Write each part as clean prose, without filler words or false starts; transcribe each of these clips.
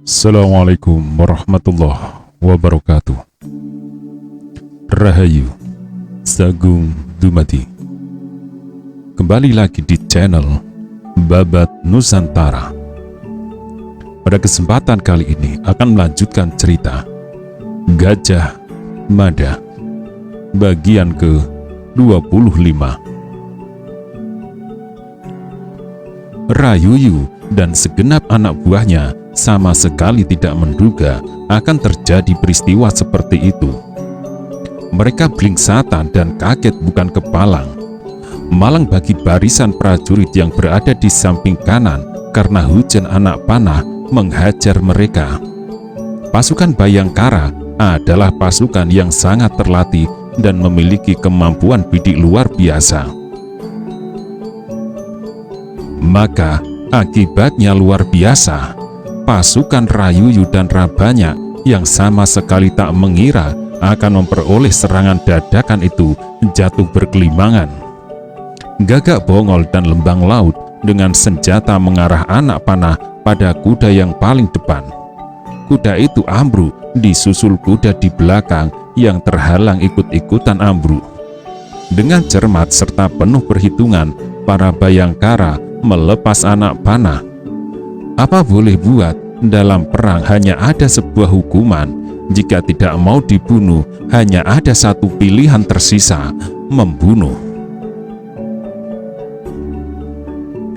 Assalamualaikum warahmatullahi wabarakatuh. Rahayu, Sagung Dumadi. Kembali lagi di channel Babat Nusantara. Pada kesempatan kali ini akan melanjutkan cerita Gajah Mada bagian ke-25. Rayuyu dan segenap anak buahnya sama sekali tidak menduga akan terjadi peristiwa seperti itu. Mereka blingsatan dan kaget bukan kepalang. Malang bagi barisan prajurit yang berada di samping kanan karena hujan anak panah menghajar mereka. Pasukan Bayangkara adalah pasukan yang sangat terlatih dan memiliki kemampuan bidik luar biasa. Maka akibatnya luar biasa. Pasukan Rayuyu dan Rabanya yang sama sekali tak mengira akan memperoleh serangan dadakan itu jatuh berkelimangan. Gagak Bongol dan Lembang Laut dengan senjata mengarah anak panah pada kuda yang paling depan. Kuda itu ambruk disusul kuda di belakang yang terhalang ikut-ikutan ambruk. Dengan cermat serta penuh perhitungan, para Bayangkara melepas anak panah. Apa boleh buat, dalam perang hanya ada sebuah hukuman. Jika tidak mau dibunuh, hanya ada satu pilihan tersisa, membunuh.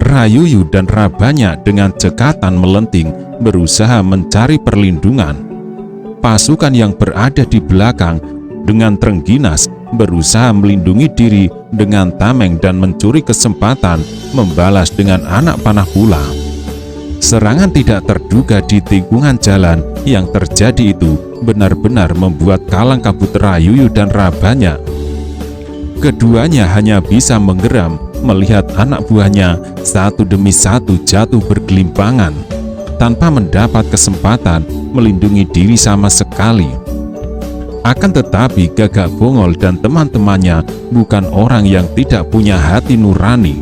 Rayuyu dan Rabanya dengan cekatan melenting berusaha mencari perlindungan. Pasukan yang berada di belakang dengan terengginas berusaha melindungi diri dengan tameng dan mencuri kesempatan membalas dengan anak panah pula. Serangan tidak terduga di tikungan jalan yang terjadi itu benar-benar membuat kalang kabut Rayuyu dan Rabanya. Keduanya hanya bisa menggeram melihat anak buahnya satu demi satu jatuh bergelimpangan tanpa mendapat kesempatan melindungi diri sama sekali. Akan tetapi Gagak Bongol dan teman-temannya bukan orang yang tidak punya hati nurani.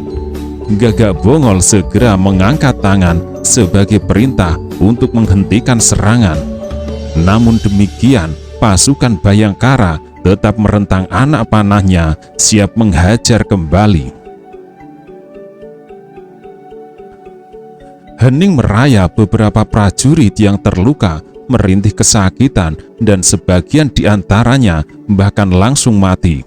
Gagak Bongol segera mengangkat tangan sebagai perintah untuk menghentikan serangan. Namun demikian, pasukan Bayangkara tetap merentang anak panahnya, siap menghajar kembali. Hening meraya beberapa prajurit yang terluka, merintih kesakitan, dan sebagian diantaranya bahkan langsung mati.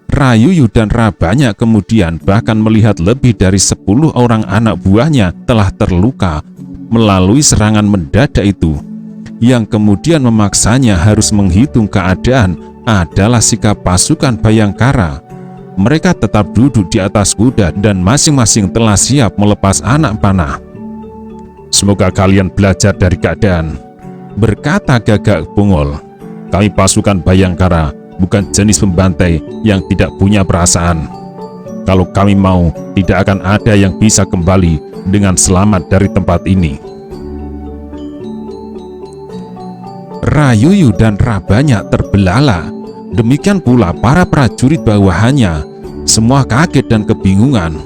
Rayuyu dan Rabanya kemudian bahkan melihat lebih dari 10 orang anak buahnya telah terluka melalui serangan mendadak itu. Yang kemudian memaksanya harus menghitung keadaan adalah sikap pasukan Bayangkara. Mereka tetap duduk di atas kuda dan masing-masing telah siap melepas anak panah. "Semoga kalian belajar dari keadaan," berkata Gagak Bongol. "Kami pasukan Bayangkara bukan jenis pembantai yang tidak punya perasaan. Kalau kami mau, tidak akan ada yang bisa kembali dengan selamat dari tempat ini." Rayuyu dan Rabanya terbelalak. Demikian pula para prajurit bawahannya. Semua kaget dan kebingungan.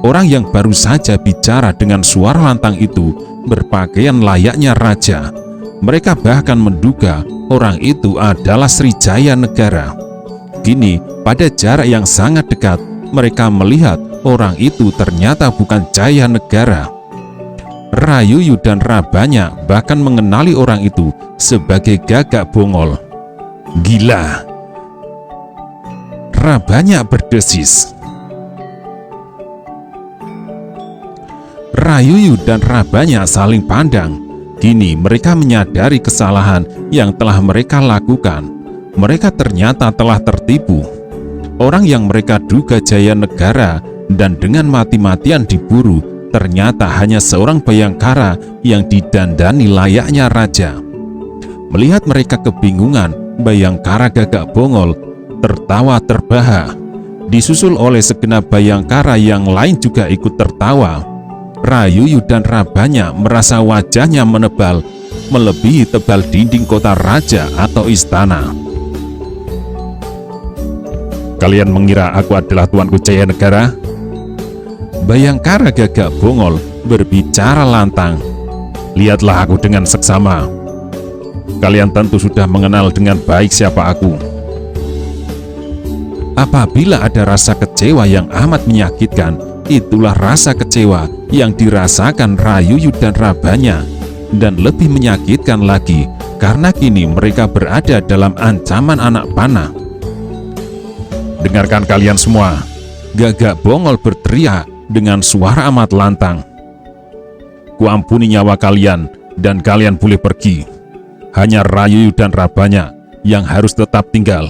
Orang yang baru saja bicara dengan suara lantang itu berpakaian layaknya raja. Mereka bahkan menduga orang itu adalah Srijaya Negara. Kini, pada jarak yang sangat dekat, mereka melihat orang itu ternyata bukan Jaya Negara. Rayuyu dan Rabanya bahkan mengenali orang itu sebagai Gagak Bongol. "Gila!" Rabanya berdesis. Rayuyu dan Rabanya saling pandang. Kini mereka menyadari kesalahan yang telah mereka lakukan. Mereka ternyata telah tertipu. Orang yang mereka duga Jaya Negara dan dengan mati-matian diburu ternyata hanya seorang Bayangkara yang didandani layaknya raja. Melihat mereka kebingungan, Bayangkara Gagak Bongol tertawa terbahak. Disusul oleh segenap Bayangkara yang lain juga ikut tertawa. Rayuyu dan Rabanya merasa wajahnya menebal, melebihi tebal dinding kota raja atau istana. "Kalian mengira aku adalah tuanku Jaya Negara?" Bayangkara Gagak Bongol berbicara lantang. Lihatlah aku dengan seksama. Kalian tentu sudah mengenal dengan baik siapa aku. Apabila ada rasa kecewa yang amat menyakitkan, itulah rasa kecewa yang dirasakan Rayuyu dan Rabanya. Dan lebih menyakitkan lagi, karena kini mereka berada dalam ancaman anak panah. Dengarkan kalian semua, Gagak Bongol berteriak dengan suara amat lantang. Kuampuni nyawa kalian dan kalian boleh pergi. Hanya Rayuyu dan Rabanya yang harus tetap tinggal.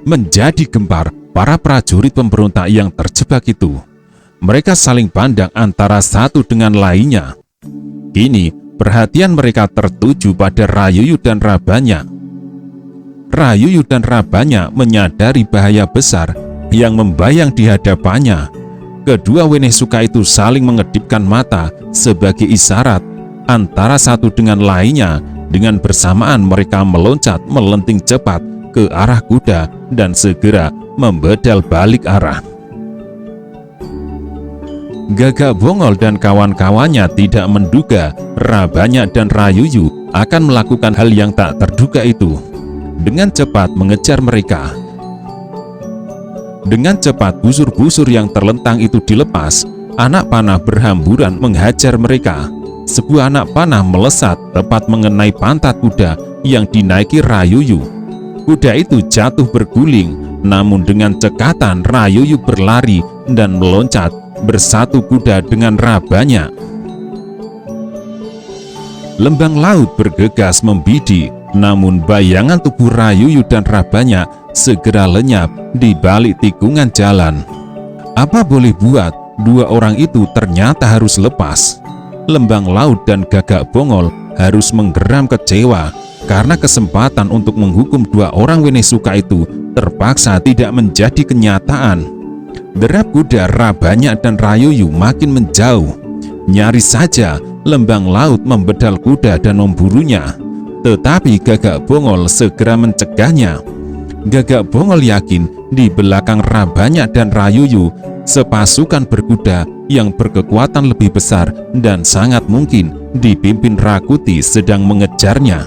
Menjadi gempar para prajurit pemberontak yang terjebak itu. Mereka saling pandang antara satu dengan lainnya. Kini perhatian mereka tertuju pada Rayuyu dan Rabanya. Rayuyu dan Rabanya menyadari bahaya besar yang membayang di hadapannya. Kedua Wenesuka itu saling mengedipkan mata sebagai isyarat antara satu dengan lainnya. Dengan bersamaan mereka meloncat melenting cepat ke arah kuda dan segera membedal balik arah. Gagak Bongol dan kawan-kawannya tidak menduga Rabanya dan Rayuyu akan melakukan hal yang tak terduga itu. Dengan cepat mengejar mereka. Dengan cepat busur-busur yang terlentang itu dilepas, anak panah berhamburan menghajar mereka. Sebuah anak panah melesat tepat mengenai pantat kuda yang dinaiki Rayuyu. Kuda itu jatuh berguling, namun dengan cekatan Rayuyu berlari dan meloncat bersatu kuda dengan Rabanya. Lembang laut bergegas membidik, namun bayangan tubuh Rayuyu dan Rabanya segera lenyap di balik tikungan jalan. Apa boleh buat, dua orang itu ternyata harus lepas. Lembang laut dan Gagak Bongol harus menggeram kecewa karena kesempatan untuk menghukum dua orang Wenesuka itu terpaksa tidak menjadi kenyataan. Derap kuda Rabanya dan Rayuyu makin menjauh. Nyaris saja lembang laut membedal kuda dan memburunya. Tetapi Gagak Bongol segera mencegahnya. Gagak Bongol yakin di belakang Rabanya dan Rayuyu sepasukan berkuda yang berkekuatan lebih besar dan sangat mungkin dipimpin Rakuti sedang mengejarnya.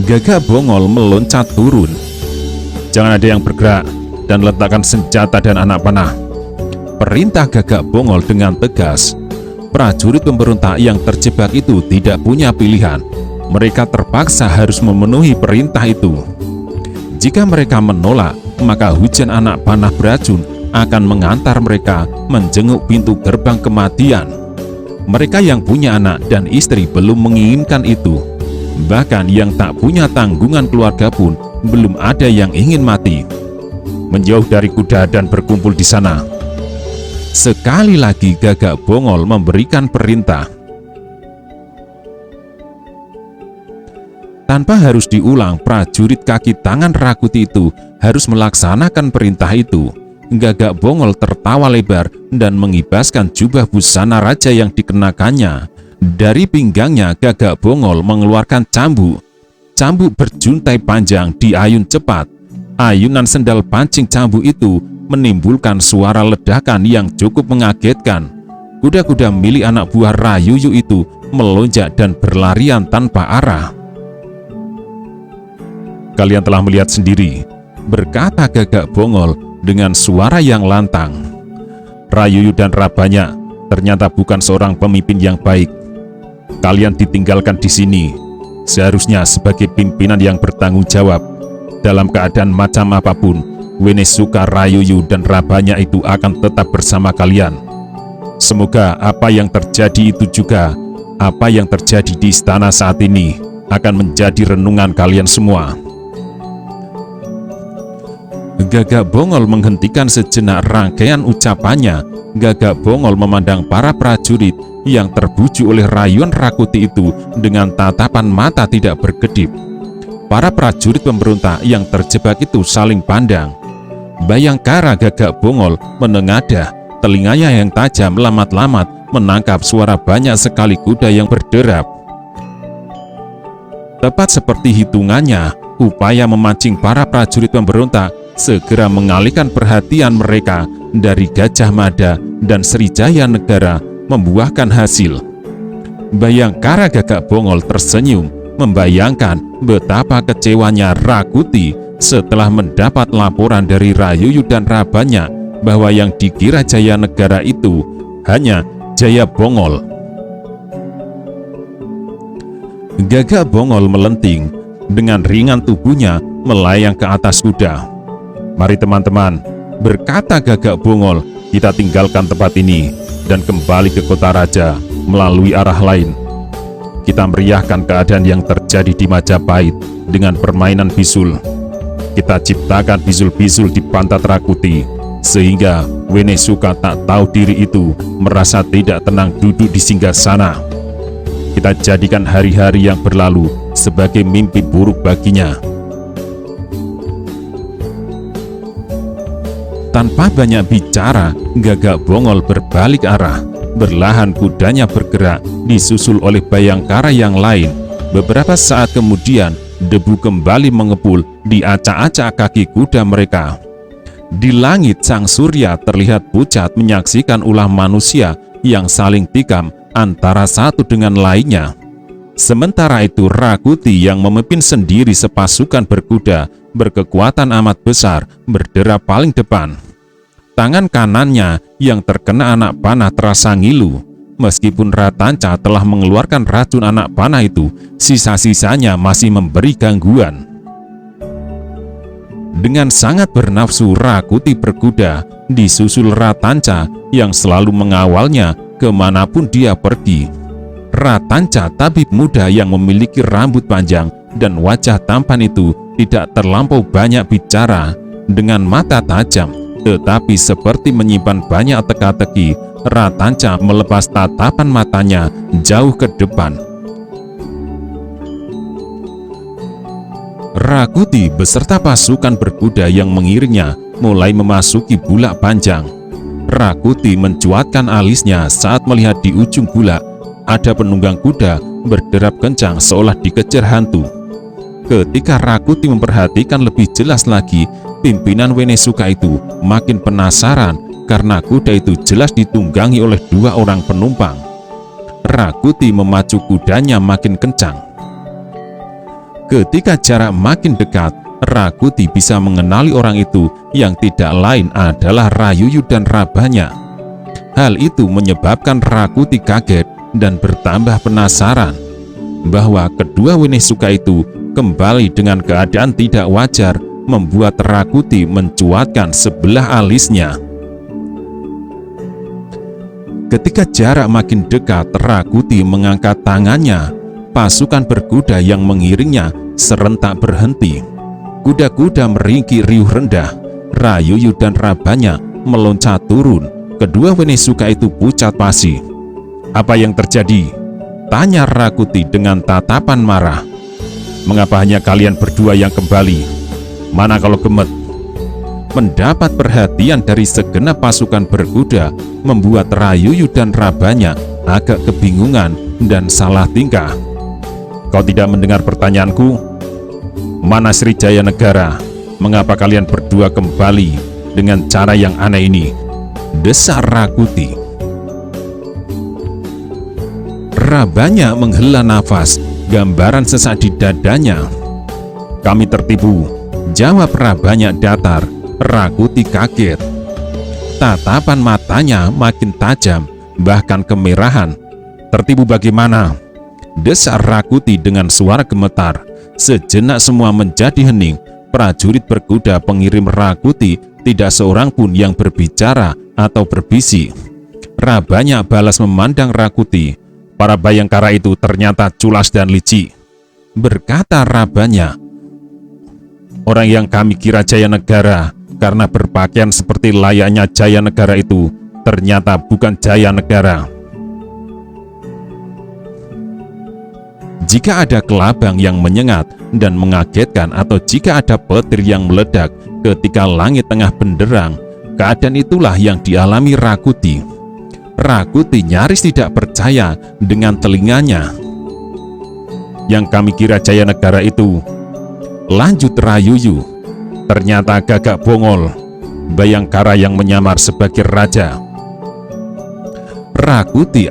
Gagak Bongol meloncat turun. Jangan ada yang bergerak dan letakkan senjata dan anak panah. Perintah Gagak Bongol dengan tegas. Prajurit pemberontak yang terjebak itu tidak punya pilihan. Mereka terpaksa harus memenuhi perintah itu. Jika mereka menolak, maka hujan anak panah beracun akan mengantar mereka menjenguk pintu gerbang kematian. Mereka yang punya anak dan istri belum menginginkan itu. Bahkan yang tak punya tanggungan keluarga pun belum ada yang ingin mati. Menjauh dari kuda dan berkumpul di sana. Sekali lagi Gagak Bongol memberikan perintah. Tanpa harus diulang, prajurit kaki tangan Rakuti itu harus melaksanakan perintah itu. Gagak Bongol tertawa lebar dan mengibaskan jubah busana raja yang dikenakannya. Dari pinggangnya Gagak Bongol mengeluarkan cambuk. Cambuk berjuntai panjang diayun cepat. Ayunan sendal pancing cambuk itu menimbulkan suara ledakan yang cukup mengagetkan. Kuda-kuda milik anak buah Rayuyu itu melonjak dan berlarian tanpa arah. Kalian telah melihat sendiri, berkata Gagak Bongol dengan suara yang lantang. Rayuyu dan Rabanya ternyata bukan seorang pemimpin yang baik. Kalian ditinggalkan di sini, seharusnya sebagai pimpinan yang bertanggung jawab. Dalam keadaan macam apapun, Wenesuka, Rayuyu, dan Rabanya itu akan tetap bersama kalian. Semoga apa yang terjadi itu juga, apa yang terjadi di istana saat ini, akan menjadi renungan kalian semua. Gagak Bongol menghentikan sejenak rangkaian ucapannya. Gagak Bongol memandang para prajurit yang terbujuk oleh rayuan Rakuti itu dengan tatapan mata tidak berkedip. Para prajurit pemberontak yang terjebak itu saling pandang. Bayangkara Gagak Bongol menengadah, telinganya yang tajam lamat-lamat menangkap suara banyak sekali kuda yang berderap. Tepat seperti hitungannya, upaya memancing para prajurit pemberontak segera mengalihkan perhatian mereka dari Gajah Mada dan Srijaya Negara membuahkan hasil. Bayangkara Gagak Bongol tersenyum membayangkan betapa kecewanya Rakuti setelah mendapat laporan dari Rayuyu dan Rabanya bahwa yang dikira Jaya Negara itu hanya Jaya Bongol. Gagak Bongol melenting, dengan ringan tubuhnya melayang ke atas kuda. "Mari teman-teman," berkata Gagak Bongol, "kita tinggalkan tempat ini dan kembali ke kota raja melalui arah lain. Kita meriahkan keadaan yang terjadi di Majapahit dengan permainan bisul. Kita ciptakan bisul-bisul di pantat Rakuti, sehingga Wenesuka tak tahu diri itu merasa tidak tenang duduk di singgasana. Kita jadikan hari-hari yang berlalu sebagai mimpi buruk baginya." Tanpa banyak bicara, Gagak Bongol berbalik arah. Berlahan kudanya bergerak, disusul oleh Bayangkara yang lain. Beberapa saat kemudian, debu kembali mengepul di acak-acak kaki kuda mereka. Di langit, sang surya terlihat pucat menyaksikan ulah manusia yang saling tikam antara satu dengan lainnya. Sementara itu, Rakuti yang memimpin sendiri sepasukan berkuda berkekuatan amat besar berderap paling depan. Tangan kanannya yang terkena anak panah terasa ngilu. Meskipun Ratanca telah mengeluarkan racun anak panah itu, sisa-sisanya masih memberi gangguan. Dengan sangat bernafsu, Rakuti berkuda, disusul Ratanca yang selalu mengawalnya kemanapun dia pergi. Ratanca, tabib muda yang memiliki rambut panjang dan wajah tampan itu, tidak terlampau banyak bicara. Dengan mata tajam, tetapi seperti menyimpan banyak teka-teki, Ratanca melepas tatapan matanya jauh ke depan. Rakuti beserta pasukan berkuda yang mengiringnya mulai memasuki bulak panjang. Rakuti mencuatkan alisnya saat melihat di ujung bulak ada penunggang kuda berderap kencang seolah dikejar hantu. Ketika Rakuti memperhatikan lebih jelas lagi, pimpinan Wenesuka itu makin penasaran karena kuda itu jelas ditunggangi oleh dua orang penumpang. Rakuti memacu kudanya makin kencang. Ketika jarak makin dekat, Rakuti bisa mengenali orang itu yang tidak lain adalah Rayuyu dan Rabanya. Hal itu menyebabkan Rakuti kaget dan bertambah penasaran bahwa kedua Wenesuka itu kembali dengan keadaan tidak wajar, membuat Rakuti mencuatkan sebelah alisnya. Ketika jarak makin dekat, Rakuti mengangkat tangannya. Pasukan berkuda yang mengiringnya serentak berhenti. Kuda-kuda meringkik riuh rendah. Rayuyu dan Rabanya meloncat turun. Kedua Wenesuka itu pucat pasi. "Apa yang terjadi?" tanya Rakuti dengan tatapan marah. "Mengapa hanya kalian berdua yang kembali? Mana kalau Gemet?" Mendapat perhatian dari segenap pasukan berkuda membuat Rayuyu dan Rabanya agak kebingungan dan salah tingkah. "Kau tidak mendengar pertanyaanku? Mana Srijaya Negara? Mengapa kalian berdua kembali dengan cara yang aneh ini?" desar Rakuti. Rabanya menghela nafas, gambaran sesak di dadanya. "Kami tertipu," jawab Rabanya datar. Rakuti kaget. Tatapan matanya makin tajam, bahkan kemerahan. "Tertipu bagaimana?" desar Rakuti dengan suara gemetar. Sejenak semua menjadi hening. Prajurit berkuda pengirim Rakuti tidak seorang pun yang berbicara atau berbisik. Rabanya balas memandang Rakuti. "Para Bayangkara itu ternyata culas dan licik," berkata Rabanya. "Orang yang kami kira Jaya Negara karena berpakaian seperti layaknya Jaya Negara itu ternyata bukan Jaya Negara. Jika ada kelabang yang menyengat dan mengagetkan, atau jika ada petir yang meledak ketika langit tengah benderang, keadaan itulah yang dialami Rakuti." Rakuti nyaris tidak percaya dengan telinganya. "Yang kami kira Jaya Negara itu Lanjut Rayuyu. Ternyata Gagak Bongol, Bayangkara yang menyamar sebagai raja. Rakuti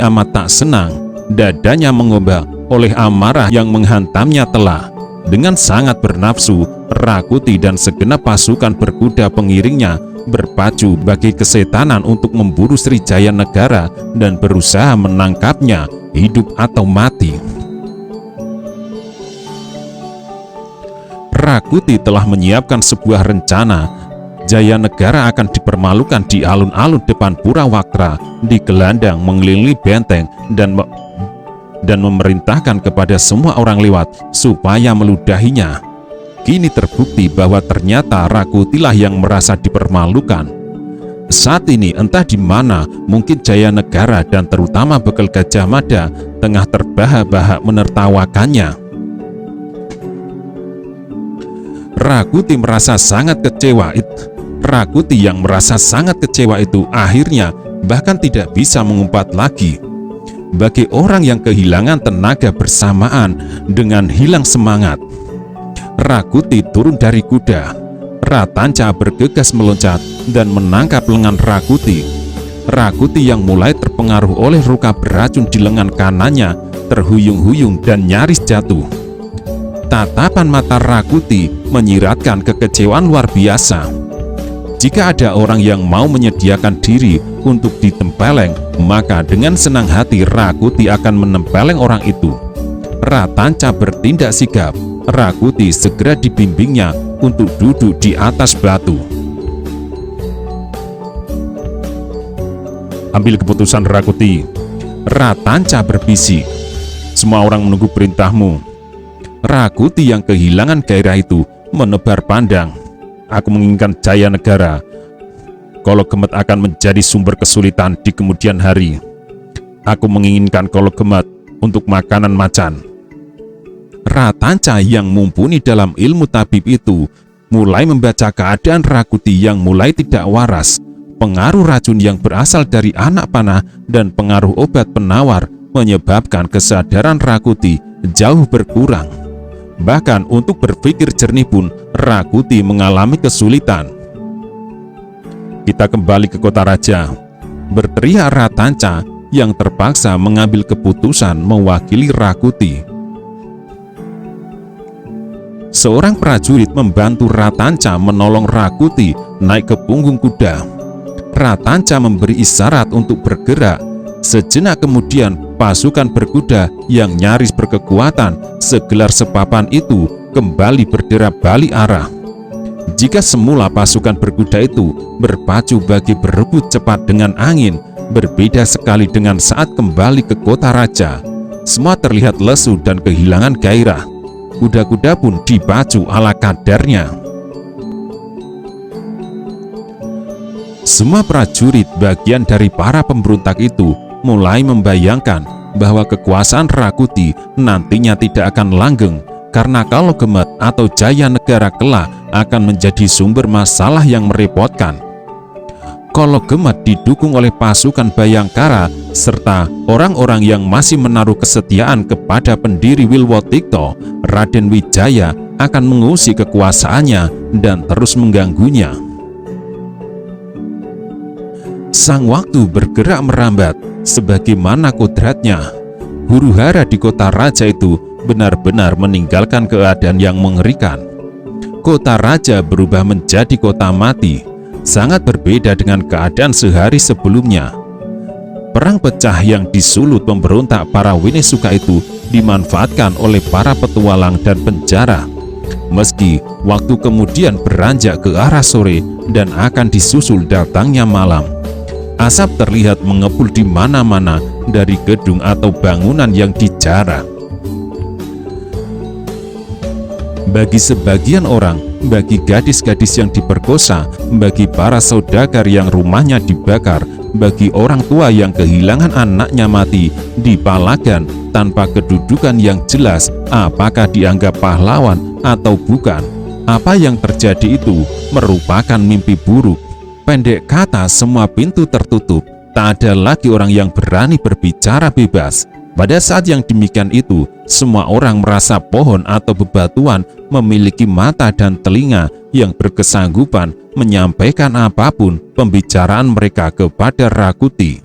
amat tak senang, dadanya mengombak oleh amarah yang menghantamnya telah. Dengan sangat bernafsu, Rakuti dan segenap pasukan berkuda pengiringnya berpacu bagi kesetanan untuk memburu Srijaya Negara dan berusaha menangkapnya hidup atau mati. Rakuti telah menyiapkan sebuah rencana. Jaya Negara akan dipermalukan di alun-alun depan Pura Wakra, digelandang mengelilingi benteng dan memerintahkan kepada semua orang lewat supaya meludahinya. Kini terbukti bahwa ternyata Rakutilah yang merasa dipermalukan. Saat ini entah di mana, mungkin Jaya Negara dan terutama Bekal Gajah Mada tengah terbahak-bahak menertawakannya. Rakuti yang merasa sangat kecewa itu akhirnya bahkan tidak bisa mengumpat lagi. Bagi orang yang kehilangan tenaga bersamaan dengan hilang semangat, Rakuti turun dari kuda. Ratanca bergegas meloncat dan menangkap lengan Rakuti. Rakuti yang mulai terpengaruh oleh luka beracun di lengan kanannya terhuyung-huyung dan nyaris jatuh. Tatapan mata Rakuti menyiratkan kekecewaan luar biasa. Jika ada orang yang mau menyediakan diri untuk ditempeleng, maka dengan senang hati Rakuti akan menempeleng orang itu. Ratanca bertindak sigap. Rakuti segera dibimbingnya untuk duduk di atas batu. Ambil keputusan, Rakuti. Ratanca berbisik. Semua orang menunggu perintahmu. Rakuti yang kehilangan gairah itu menebar pandang. Aku menginginkan Jaya Negara. Kolo Gemet akan menjadi sumber kesulitan di kemudian hari. Aku menginginkan Kolo Gemet untuk makanan macan. Ratanca yang mumpuni dalam ilmu tabib itu mulai membaca keadaan Rakuti yang mulai tidak waras. Pengaruh racun yang berasal dari anak panah dan pengaruh obat penawar menyebabkan kesadaran Rakuti jauh berkurang. Bahkan untuk berpikir jernih pun Rakuti mengalami kesulitan. Kita kembali ke kota raja, berteriak Ratanca yang terpaksa mengambil keputusan mewakili Rakuti. Seorang prajurit membantu Ratanca menolong Rakuti naik ke punggung kuda. Ratanca memberi isyarat untuk bergerak. Sejenak kemudian pasukan berkuda yang nyaris berkekuatan segelar sepapan itu kembali berderap balik arah. Jika semula pasukan berkuda itu berpacu bagi berebut cepat dengan angin, berbeda sekali dengan saat kembali ke kota raja. Semua terlihat lesu dan kehilangan gairah. Kuda-kuda pun dipacu ala kadarnya. Semua prajurit bagian dari para pemberontak itu mulai membayangkan bahwa kekuasaan Rakuti nantinya tidak akan langgeng, karena Kolo Gemet atau Jaya Negara kelak akan menjadi sumber masalah yang merepotkan. Kolo Gemet didukung oleh pasukan Bayangkara serta orang-orang yang masih menaruh kesetiaan kepada pendiri Wilwotikto, Raden Wijaya akan mengusik kekuasaannya dan terus mengganggunya. Sang waktu bergerak merambat sebagaimana kodratnya. Huru-hara di kota raja itu benar-benar meninggalkan keadaan yang mengerikan. Kota raja berubah menjadi kota mati, sangat berbeda dengan keadaan sehari sebelumnya. Perang pecah yang disulut pemberontak para Winesuka itu dimanfaatkan oleh para petualang dan penjara. Meski waktu kemudian beranjak ke arah sore dan akan disusul datangnya malam, asap terlihat mengepul di mana-mana dari gedung atau bangunan yang dijarah. Bagi sebagian orang, bagi gadis-gadis yang diperkosa, bagi para saudagar yang rumahnya dibakar, bagi orang tua yang kehilangan anaknya mati di Palagan tanpa kedudukan yang jelas apakah dianggap pahlawan atau bukan, apa yang terjadi itu merupakan mimpi buruk. Pendek kata, semua pintu tertutup. Tak ada lagi orang yang berani berbicara bebas. Pada saat yang demikian itu, semua orang merasa pohon atau bebatuan memiliki mata dan telinga yang berkesanggupan menyampaikan apapun pembicaraan mereka kepada Rakuti.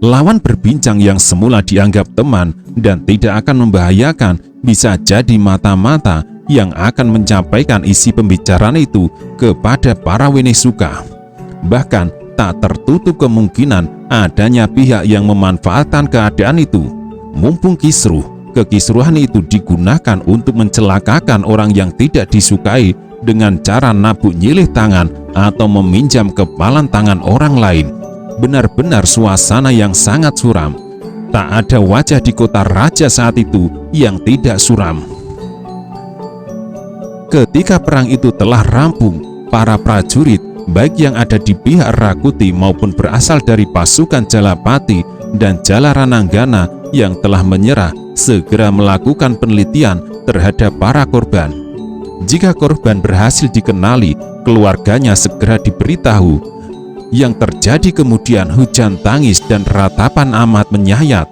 Lawan berbincang yang semula dianggap teman dan tidak akan membahayakan bisa jadi mata-mata yang akan menyampaikan isi pembicaraan itu kepada para Wenesuka. Bahkan tak tertutup kemungkinan adanya pihak yang memanfaatkan keadaan itu. Mumpung kisruh, kekisruhan itu digunakan untuk mencelakakan orang yang tidak disukai dengan cara nabuk nyilih tangan atau meminjam kepalan tangan orang lain. Benar-benar suasana yang sangat suram. Tak ada wajah di kota raja saat itu yang tidak suram. Ketika perang itu telah rampung, para prajurit, baik yang ada di pihak Rakuti maupun berasal dari pasukan Jalapati dan Jalarananggana yang telah menyerah, segera melakukan penelitian terhadap para korban. Jika korban berhasil dikenali, keluarganya segera diberitahu. Yang terjadi kemudian hujan tangis dan ratapan amat menyayat.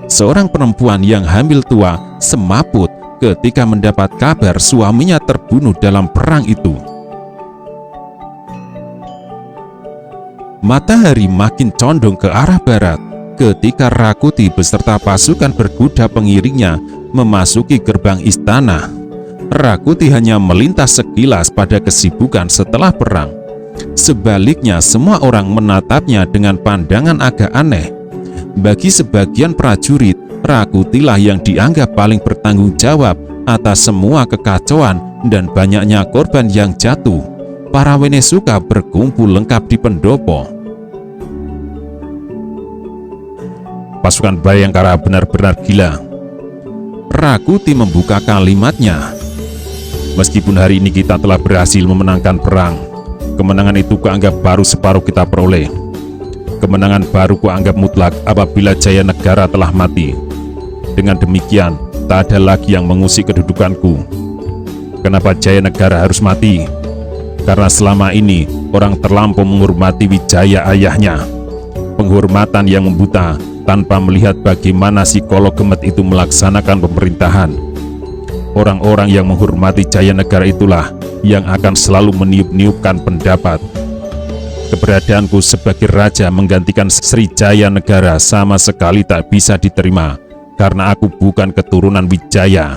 Seorang perempuan yang hamil tua semaput ketika mendapat kabar suaminya terbunuh dalam perang itu. Matahari makin condong ke arah barat ketika Rakuti beserta pasukan berkuda pengiringnya memasuki gerbang istana. Rakuti hanya melintas sekilas pada kesibukan setelah perang. Sebaliknya, semua orang menatapnya dengan pandangan agak aneh. Bagi sebagian prajurit, Rakutilah yang dianggap paling bertanggung jawab atas semua kekacauan dan banyaknya korban yang jatuh. Para Wenesuka berkumpul lengkap di pendopo. Pasukan Bayangkara benar-benar gila. Rakuti membuka kalimatnya. Meskipun hari ini kita telah berhasil memenangkan perang, kemenangan itu kuanggap baru separuh kita peroleh. Kemenangan baru kuanggap mutlak apabila Jaya Negara telah mati. Dengan demikian, tak ada lagi yang mengusik kedudukanku. Kenapa Jaya Negara harus mati? Karena selama ini orang terlampau menghormati Wijaya ayahnya. Penghormatan yang membuta tanpa melihat bagaimana si Kolo Gemet itu melaksanakan pemerintahan. Orang-orang yang menghormati Jaya Negara itulah yang akan selalu meniup-niupkan pendapat. Keberadaanku sebagai raja menggantikan Sri Jaya Negara sama sekali tak bisa diterima, karena aku bukan keturunan Wijaya.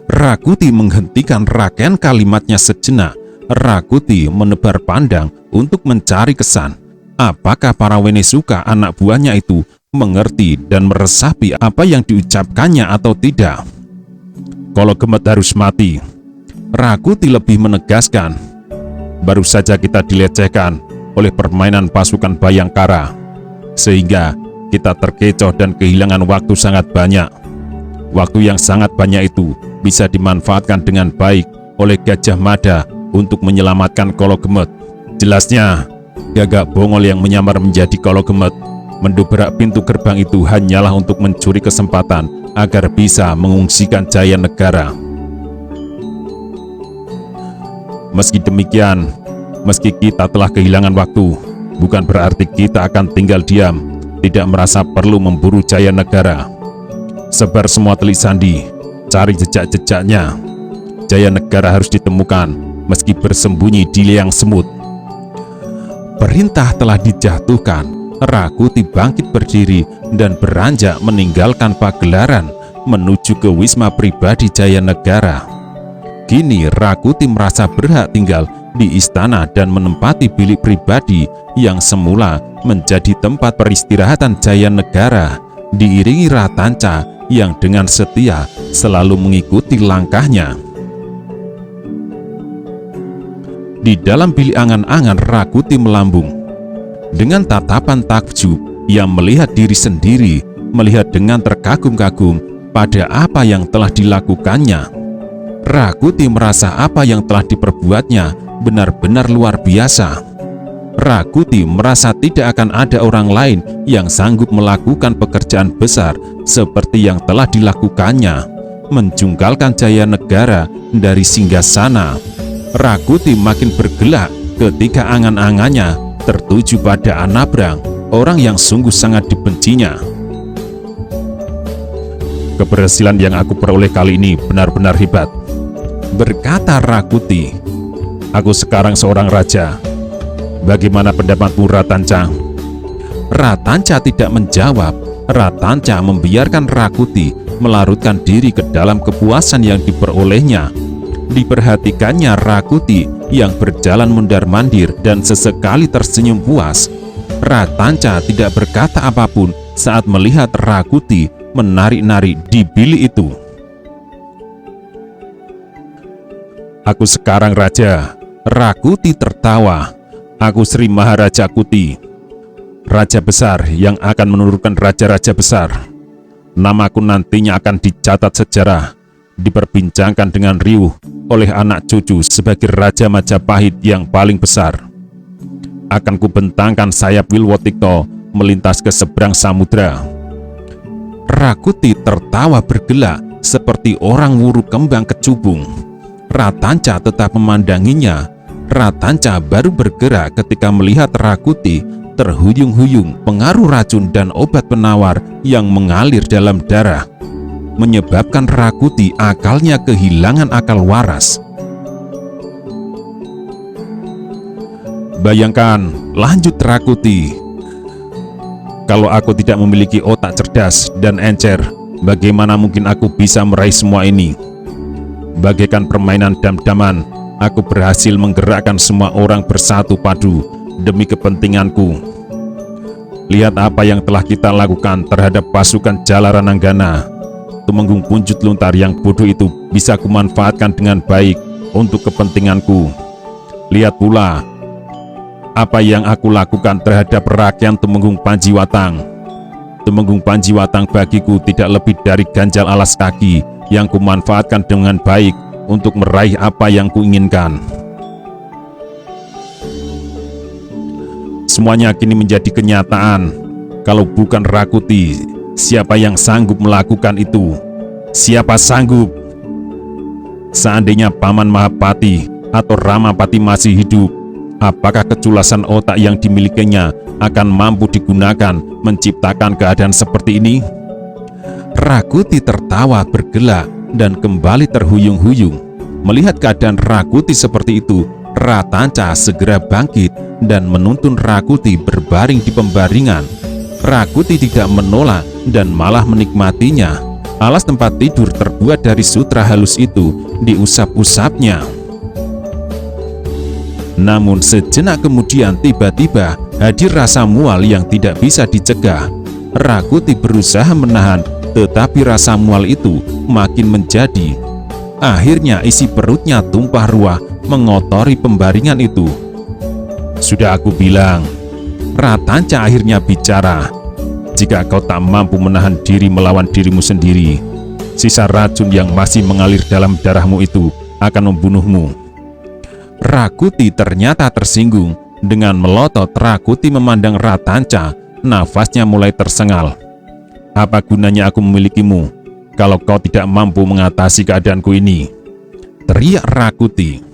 Rakuti menghentikan rangkaian kalimatnya sejenak. Rakuti menebar pandang untuk mencari kesan. Apakah para Wenesuka anak buahnya itu mengerti dan meresapi apa yang diucapkannya atau tidak? Kolo Gemet harus mati. Rakuti lebih menegaskan. Baru saja kita dilecehkan oleh permainan pasukan Bayangkara, sehingga kita terkecoh dan kehilangan waktu sangat banyak. Waktu yang sangat banyak itu bisa dimanfaatkan dengan baik oleh Gajah Mada untuk menyelamatkan Kolo Gemet. Jelasnya, Gagak Bongol yang menyamar menjadi Kolo Gemet mendobrak pintu gerbang itu hanyalah untuk mencuri kesempatan agar bisa mengungsikan Jaya Negara. Meski demikian, meski kita telah kehilangan waktu, bukan berarti kita akan tinggal diam, tidak merasa perlu memburu Jaya Negara. Sebar semua telik sandi, cari jejak-jejaknya. Jaya Negara harus ditemukan, meski bersembunyi di liang semut. Perintah telah dijatuhkan. Rakuti bangkit berdiri dan beranjak meninggalkan pagelaran menuju ke wisma pribadi Jaya Negara. Kini Rakuti merasa berhak tinggal di istana dan menempati bilik pribadi yang semula menjadi tempat peristirahatan Jaya Negara, diiringi Ratanca yang dengan setia selalu mengikuti langkahnya. Di dalam bilik angan-angan, Rakuti melambung. Dengan tatapan takjub, ia melihat diri sendiri, melihat dengan terkagum-kagum pada apa yang telah dilakukannya. Rakuti merasa apa yang telah diperbuatnya benar-benar luar biasa. Rakuti merasa tidak akan ada orang lain yang sanggup melakukan pekerjaan besar seperti yang telah dilakukannya, menjungkalkan Jaya Negara dari singgasana. Rakuti makin bergelak ketika angan-angannya tertuju pada Anabrang, orang yang sungguh sangat dibencinya. "Keberhasilan yang aku peroleh kali ini benar-benar hebat," berkata Rakuti. "Aku sekarang seorang raja. Bagaimana pendapatmu, Ratanca?" Ratanca tidak menjawab. Ratanca membiarkan Rakuti melarutkan diri ke dalam kepuasan yang diperolehnya. Diperhatikannya Rakuti yang berjalan mundar-mandir dan sesekali tersenyum puas. Ratanca tidak berkata apapun saat melihat Rakuti menari-nari di bilik itu. "Aku sekarang raja," Rakuti tertawa. "Aku Sri Maharaja Kuti, raja besar yang akan menurunkan raja-raja besar. Namaku nantinya akan dicatat sejarah, diperbincangkan dengan riuh oleh anak cucu sebagai Raja Majapahit yang paling besar. Akan kubentangkan sayap Wilwotikto melintas ke seberang samudra." Rakuti tertawa bergelak seperti orang wuru kembang kecubung. Ratanca tetap memandanginya. Ratanca baru bergerak ketika melihat Rakuti terhuyung-huyung pengaruh racun dan obat penawar yang mengalir dalam darah, menyebabkan Rakuti akalnya kehilangan akal waras. "Bayangkan," lanjut Rakuti, "kalau aku tidak memiliki otak cerdas dan encer, bagaimana mungkin aku bisa meraih semua ini? Bagaikan permainan dam-daman, aku berhasil menggerakkan semua orang bersatu padu demi kepentinganku. Lihat apa yang telah kita lakukan terhadap pasukan Jalarananggana. Tumenggung Punjut Luntar yang bodoh itu bisa kumanfaatkan dengan baik untuk kepentinganku. Lihat pula apa yang aku lakukan terhadap rakyat Tumenggung Panjiwatang. Tumenggung Panjiwatang bagiku tidak lebih dari ganjal alas kaki yang kumanfaatkan dengan baik untuk meraih apa yang kuinginkan. Semuanya kini menjadi kenyataan. Kalau bukan Rakuti, siapa yang sanggup melakukan itu? Siapa sanggup? Seandainya Paman Mahapati atau Ramapati masih hidup, apakah keculasan otak yang dimilikinya akan mampu digunakan menciptakan keadaan seperti ini?" Rakuti tertawa bergelak dan kembali terhuyung-huyung. Melihat keadaan Rakuti seperti itu, Ratanca segera bangkit dan menuntun Rakuti berbaring di pembaringan. Rakuti tidak menolak dan malah menikmatinya. Alas tempat tidur terbuat dari sutra halus itu diusap-usapnya. Namun sejenak kemudian tiba-tiba hadir rasa mual yang tidak bisa dicegah. Rakuti berusaha menahan, tetapi rasa mual itu makin menjadi. Akhirnya isi perutnya tumpah ruah mengotori pembaringan itu. "Sudah aku bilang," Ratanca akhirnya bicara, "jika kau tak mampu menahan diri melawan dirimu sendiri, sisa racun yang masih mengalir dalam darahmu itu akan membunuhmu." Rakuti ternyata tersinggung. Dengan melotot, Rakuti memandang Ratanca. Nafasnya mulai tersengal. "Apa gunanya aku memilikimu kalau kau tidak mampu mengatasi keadaanku ini?" teriak Rakuti.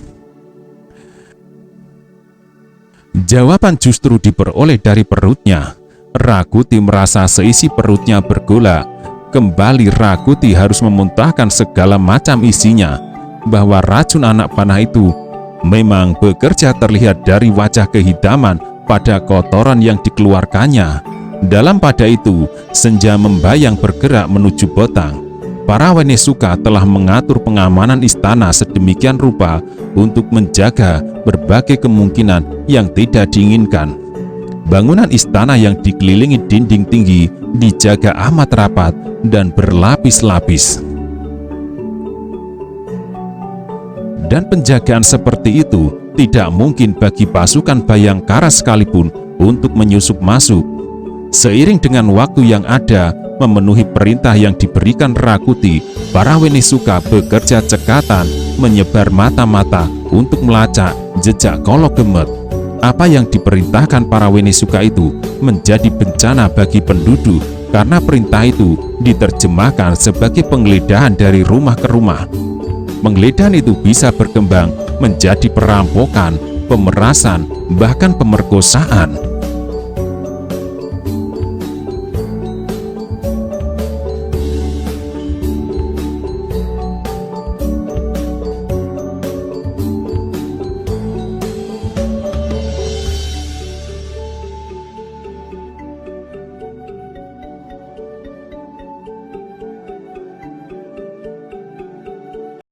Jawaban justru diperoleh dari perutnya. Rakuti merasa seisi perutnya bergolak. Kembali Rakuti harus memuntahkan segala macam isinya. Bahwa racun anak panah itu memang bekerja terlihat dari wajah kehidaman pada kotoran yang dikeluarkannya. Dalam pada itu, senja membayang bergerak menuju Botang. Para Wenesuka telah mengatur pengamanan istana sedemikian rupa untuk menjaga berbagai kemungkinan yang tidak diinginkan. Bangunan istana yang dikelilingi dinding tinggi dijaga amat rapat dan berlapis-lapis. Dan penjagaan seperti itu tidak mungkin bagi pasukan Bhayangkara sekalipun untuk menyusup masuk. Seiring dengan waktu yang ada memenuhi perintah yang diberikan Rakuti, para Wenesuka bekerja cekatan menyebar mata-mata untuk melacak jejak Kologemet. Apa yang diperintahkan para Wenesuka itu menjadi bencana bagi penduduk karena perintah itu diterjemahkan sebagai penggeledahan dari rumah ke rumah. Penggeledahan itu bisa berkembang menjadi perampokan pemerasan, bahkan pemerkosaan